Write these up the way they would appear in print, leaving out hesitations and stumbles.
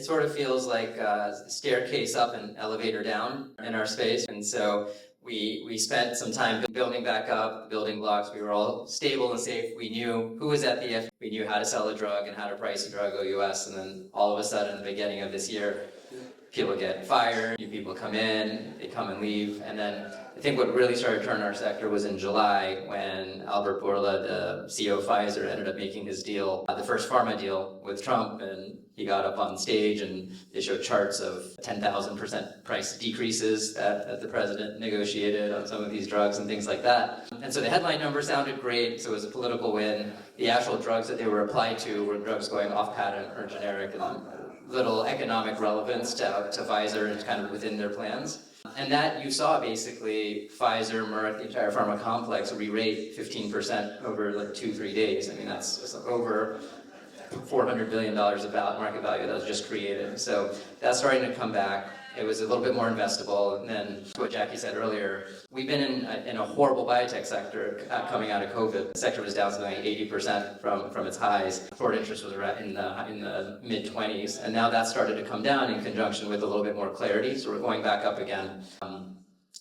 sort of feels like a staircase up and elevator down in our space. And so we spent some time building back up the building blocks. We were all stable and safe. We knew who was at the FDA. We knew how to sell a drug and how to price a drug OUS. And then all of a sudden, at the beginning of this year, people get fired, new people come in, they come and leave. And then I think what really started to turn our sector was in July when Albert Bourla, the CEO of Pfizer, ended up making his deal, the first pharma deal with Trump, and he got up on stage and they showed charts of 10,000% price decreases that the president negotiated on some of these drugs and things like that. And so the headline number sounded great, so it was a political win. The actual drugs that they were applied to were drugs going off patent or generic and little economic relevance to Pfizer and kind of within their plans. And that you saw basically Pfizer, Merck, the entire pharma complex re-rate 15% over like 2-3 days. I mean, that's over $400 billion of market value that was just created. So that's starting to come back. It was a little bit more investable. And then what Jackie said earlier, we've been in a horrible biotech sector coming out of COVID. The sector was down something like 80% from its highs. Forward interest was in the mid-20s. And now that started to come down in conjunction with a little bit more clarity. So we're going back up again.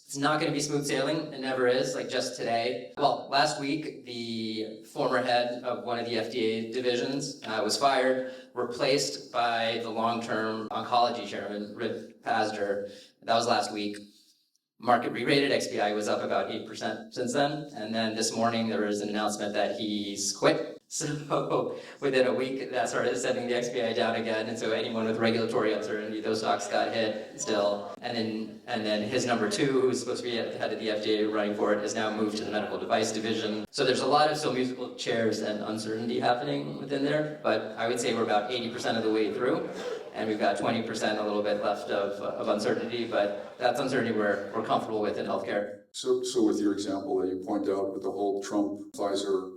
It's not going to be smooth sailing. It never is, like just today. Well, last week, the former head of one of the FDA divisions was fired, replaced by the long-term oncology chairman, Rick Pazdur. That was last week. Market re-rated, XBI was up about 8% since then. And then this morning, there was an announcement that he's quit. So within a week, that started sending the XBI down again. And so anyone with regulatory uncertainty, those stocks got hit still. And then his number two, who's supposed to be at the head of the FDA running for it, is now moved to the medical device division. So there's a lot of still musical chairs and uncertainty happening within there. But I would say we're about 80% of the way through. And we've got 20% a little bit left of uncertainty. But that's uncertainty we're comfortable with in healthcare. So with your example that you point out with the whole Trump-Pfizer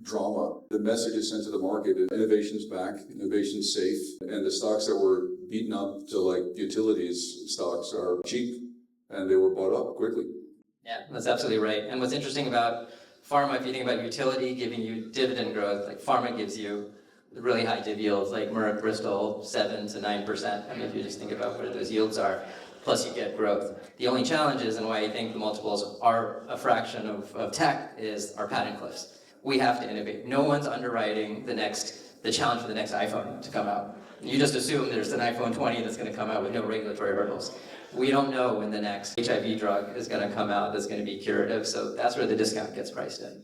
drama, the message is sent to the market: innovation's back, innovation's safe, and the stocks that were beaten up to like utilities stocks are cheap, and they were bought up quickly. Yeah, that's absolutely right. And what's interesting about pharma, if you think about utility giving you dividend growth, like pharma gives you really high div yields, like Merck, Bristol, 7 to 9%. I mean, if you just think about what those yields are, plus you get growth. The only challenge is, and why I think the multiples are a fraction of tech, is our patent cliffs. We have to innovate. No one's underwriting the challenge for the next iPhone to come out. You just assume there's an iPhone 20 that's going to come out with no regulatory hurdles. We don't know when the next HIV drug is going to come out that's going to be curative, so that's where the discount gets priced in.